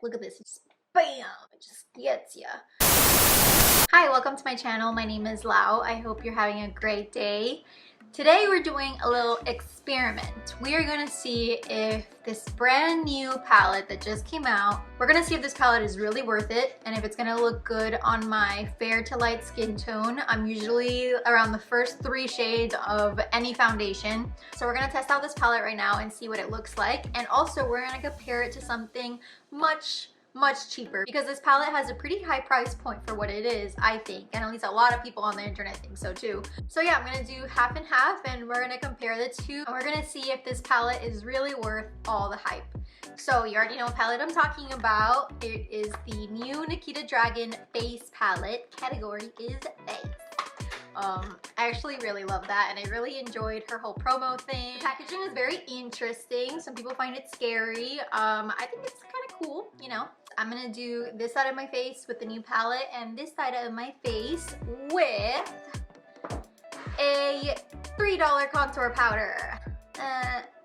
look at this, just bam, it just gets ya. Hi, welcome to my channel. My name is Lau. I hope you're having a great day. Today we're doing a little experiment. We are gonna see if this brand new palette that just came out, we're gonna see if this palette is really worth it and if it's gonna look good on my fair to light skin tone. I'm usually around the first 3 shades of any foundation. So we're gonna test out this palette right now and see what it looks like. And also we're gonna compare it to something much cheaper because this palette has a pretty high price point for what it is, I think, and at least a lot of people on the internet think so too. So yeah, I'm gonna do half and half and we're gonna compare the two and we're gonna see if this palette is really worth all the hype. So you already know what palette I'm talking about. It is the new Nikita Dragun face palette. Category is face. I actually really love that and I really enjoyed her whole promo thing. The packaging is very interesting. Some people find it scary. I think it's kind of cool, you know. I'm gonna do this side of my face with the new palette and this side of my face with a $3 contour powder.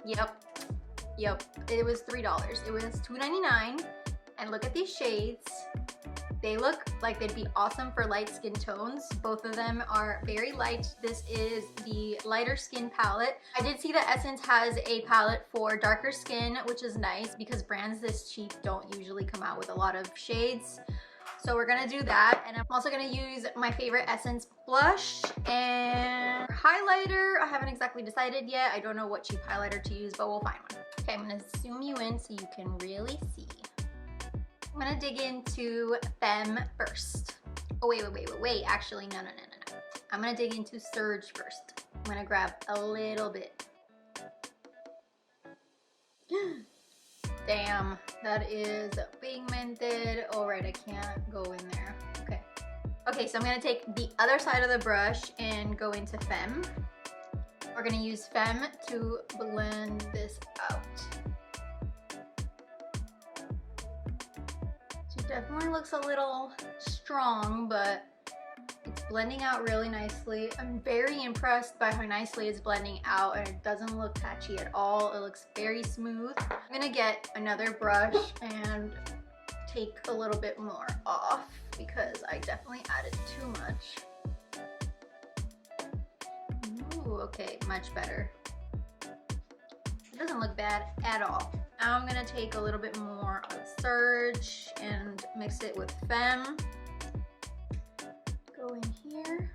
Yep, it was $3. It was $2.99 and look at these shades. They look like they'd be awesome for light skin tones. Both of them are very light. This is the lighter skin palette. I did see that Essence has a palette for darker skin, which is nice because brands this cheap don't usually come out with a lot of shades. So we're gonna do that. And I'm also gonna use my favorite Essence blush and highlighter. I haven't exactly decided yet. I don't know what cheap highlighter to use, but we'll find one. Okay, I'm gonna zoom you in so you can really see. I'm gonna dig into Femme first. Oh, wait. Actually, no. I'm gonna dig into Surge first. I'm gonna grab a little bit. Damn, that is pigmented. All right, I can't go in there. Okay, so I'm gonna take the other side of the brush and go into Femme. We're gonna use Femme to blend this out. Definitely looks a little strong, but it's blending out really nicely. I'm very impressed by how nicely it's blending out and it doesn't look patchy at all. It looks very smooth. I'm gonna get another brush and take a little bit more off because I definitely added too much. Ooh, okay, much better. It doesn't look bad at all. Now I'm gonna take a little bit more of Surge and mix it with Femme. Go in here.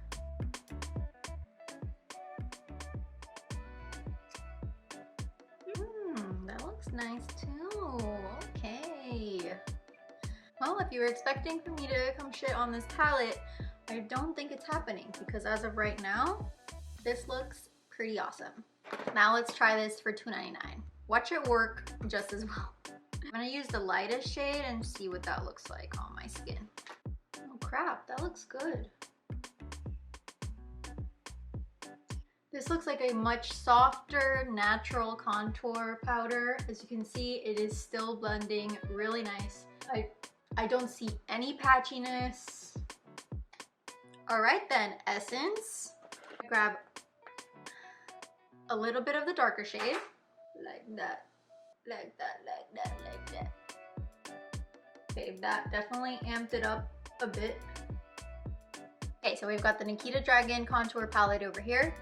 That looks nice too. Okay. Well, if you were expecting for me to come shit on this palette, I don't think it's happening because as of right now, this looks pretty awesome. Now let's try this for $2.99. Watch it work just as well. I'm gonna use the lightest shade and see what that looks like on my skin. Oh crap, that looks good. This looks like a much softer, natural contour powder. As you can see, it is still blending really nice. I don't see any patchiness. All right then, Essence. Grab a little bit of the darker shade. Like that. Okay, that definitely amped it up a bit. Okay, so we've got the Nikita Dragun contour palette over here.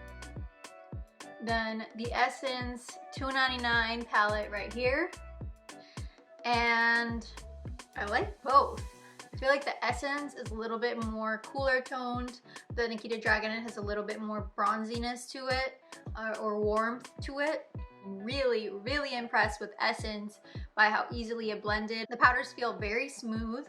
Then the Essence $2.99 palette right here. And I like both. I feel like the Essence is a little bit more cooler toned. The Nikita Dragun has a little bit more bronziness to it or warmth to it. Really impressed with Essence by how easily it blended. The powders feel very smooth,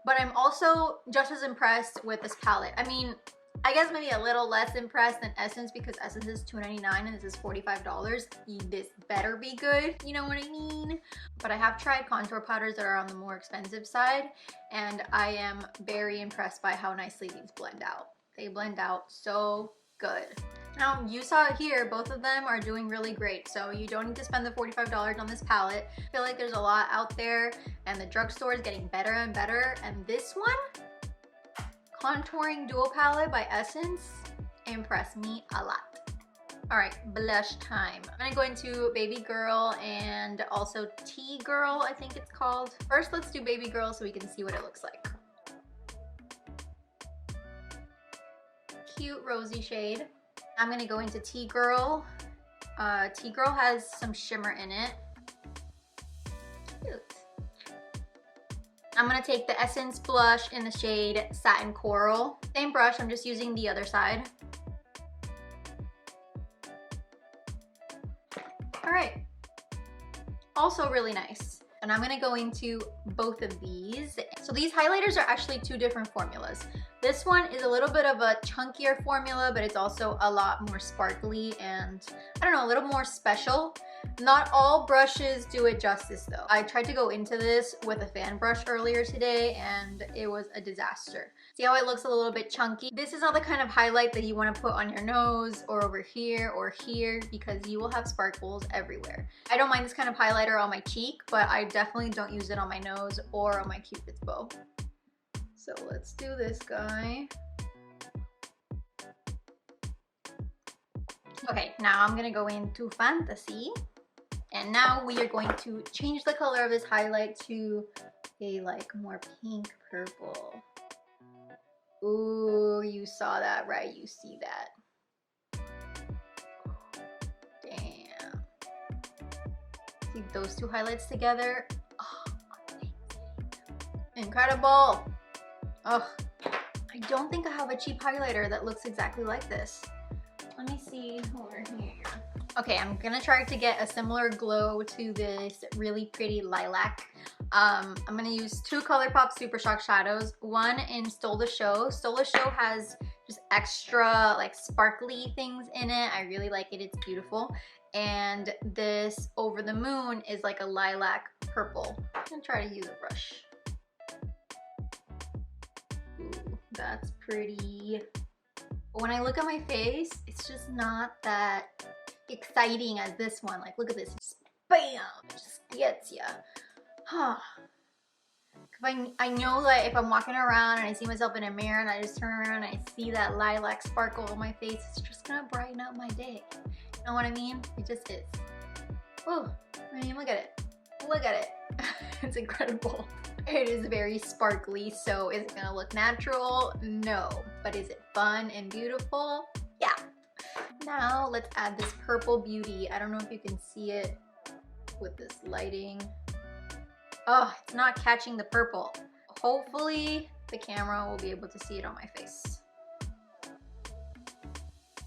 but I'm also just as impressed with this palette. I mean, I guess maybe a little less impressed than Essence because Essence is $2.99 and this is $45. This better be good, you know what I mean? But I have tried contour powders that are on the more expensive side and I am very impressed by how nicely these blend out. They blend out so good. Now, you saw it here, both of them are doing really great, so you don't need to spend the $45 on this palette. I feel like there's a lot out there, and the drugstore is getting better and better, and this one, Contouring Duo Palette by Essence, impressed me a lot. All right, blush time. I'm gonna go into Baby Girl and also Tea Girl, I think it's called. First, let's do Baby Girl so we can see what it looks like. Cute rosy shade. I'm gonna go into Tea Girl. Tea Girl has some shimmer in it. Cute. I'm gonna take the Essence blush in the shade Satin Coral. Same brush, I'm just using the other side. All right, also really nice. And I'm gonna go into both of these. So these highlighters are actually two different formulas. This one is a little bit of a chunkier formula, but it's also a lot more sparkly and, I don't know, a little more special. Not all brushes do it justice though. I tried to go into this with a fan brush earlier today and it was a disaster. See how it looks a little bit chunky? This is not the kind of highlight that you want to put on your nose or over here or here because you will have sparkles everywhere. I don't mind this kind of highlighter on my cheek, but I definitely don't use it on my nose or on my Cupid's bow. So let's do this guy. Okay, now I'm gonna go into Fantasy. And now we are going to change the color of this highlight to a like more pink purple. Ooh, you saw that, right? You see that. Damn. See those two highlights together? Oh, amazing. Incredible. Oh, I don't think I have a cheap highlighter that looks exactly like this. Let me see over here. Okay, I'm gonna try to get a similar glow to this really pretty lilac. I'm gonna use two ColourPop Super Shock shadows. One in Stole the Show. Stole the Show has just extra like sparkly things in it. I really like it, it's beautiful. And this Over the Moon is like a lilac purple. I'm gonna try to use a brush. Ooh, that's pretty. But when I look at my face, it's just not that exciting as this one. Like, look at this. Just bam! It just gets ya. Huh. I know that if I'm walking around and I see myself in a mirror and I just turn around and I see that lilac sparkle on my face, it's just gonna brighten up my day. You know what I mean? It just is. Oh, I mean, look at it. Look at it. It's incredible. It is very sparkly, so is it gonna look natural? No. But is it fun and beautiful? Yeah. Now let's add this purple beauty. I don't know if you can see it with this lighting. Oh, it's not catching the purple. Hopefully the camera will be able to see it on my face.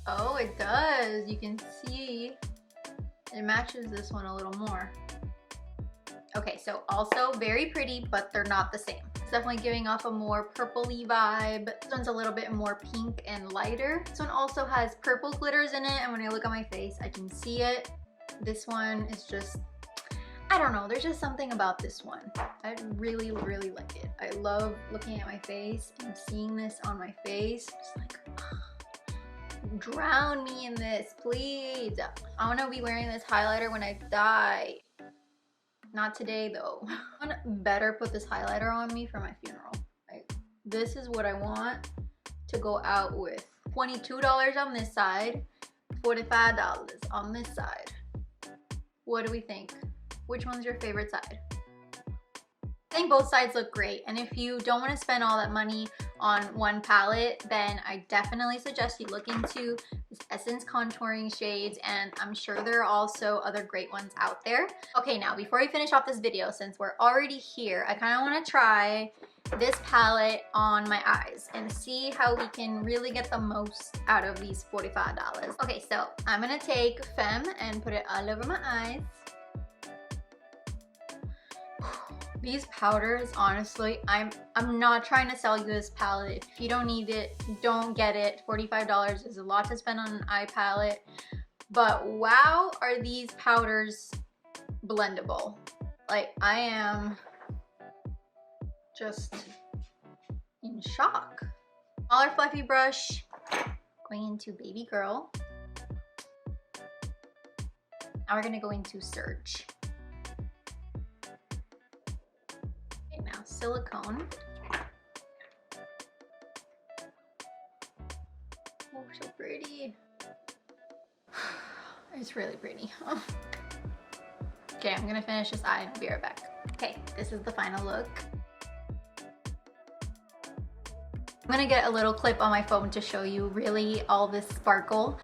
Oh, it does. You can see it matches this one a little more. Okay, so also very pretty, but they're not the same. It's definitely giving off a more purpley vibe. This one's a little bit more pink and lighter. This one also has purple glitters in it, and when I look at my face, I can see it. This one is just, I don't know, there's just something about this one. I really, really like it. I love looking at my face and seeing this on my face. Just like, drown me in this, please. I want to be wearing this highlighter when I die. Not today though. I better put this highlighter on me for my funeral. Like, this is what I want to go out with. $22 on this side, $45 on this side. What do we think? Which one's your favorite side? I think both sides look great, and if you don't want to spend all that money on one palette, then I definitely suggest you look into this Essence contouring shades, and I'm sure there are also other great ones out there. Okay, now before we finish off this video, since we're already here, I kind of want to try this palette on my eyes and see how we can really get the most out of these $45. Okay, so I'm gonna take Femme and put it all over my eyes. These powders, honestly, I'm not trying to sell you this palette. If you don't need it, don't get it. $45 is a lot to spend on an eye palette. But wow, are these powders blendable. Like, I am just in shock. Smaller fluffy brush, going into Baby Girl. Now we're gonna go into Surge. Silicone. Oh, so pretty. It's really pretty. Okay, I'm gonna finish this eye and I'll be right back. Okay, this is the final look. I'm gonna get a little clip on my phone to show you really all this sparkle.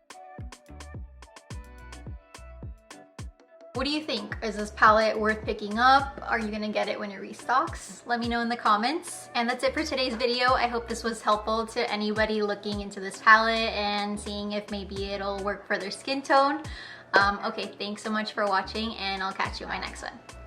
What do you think? Is this palette worth picking up? Are you gonna get it when it restocks? Let me know in the comments. And that's it for today's video. I hope this was helpful to anybody looking into this palette and seeing if maybe it'll work for their skin tone. Okay, thanks so much for watching and I'll catch you in my next one.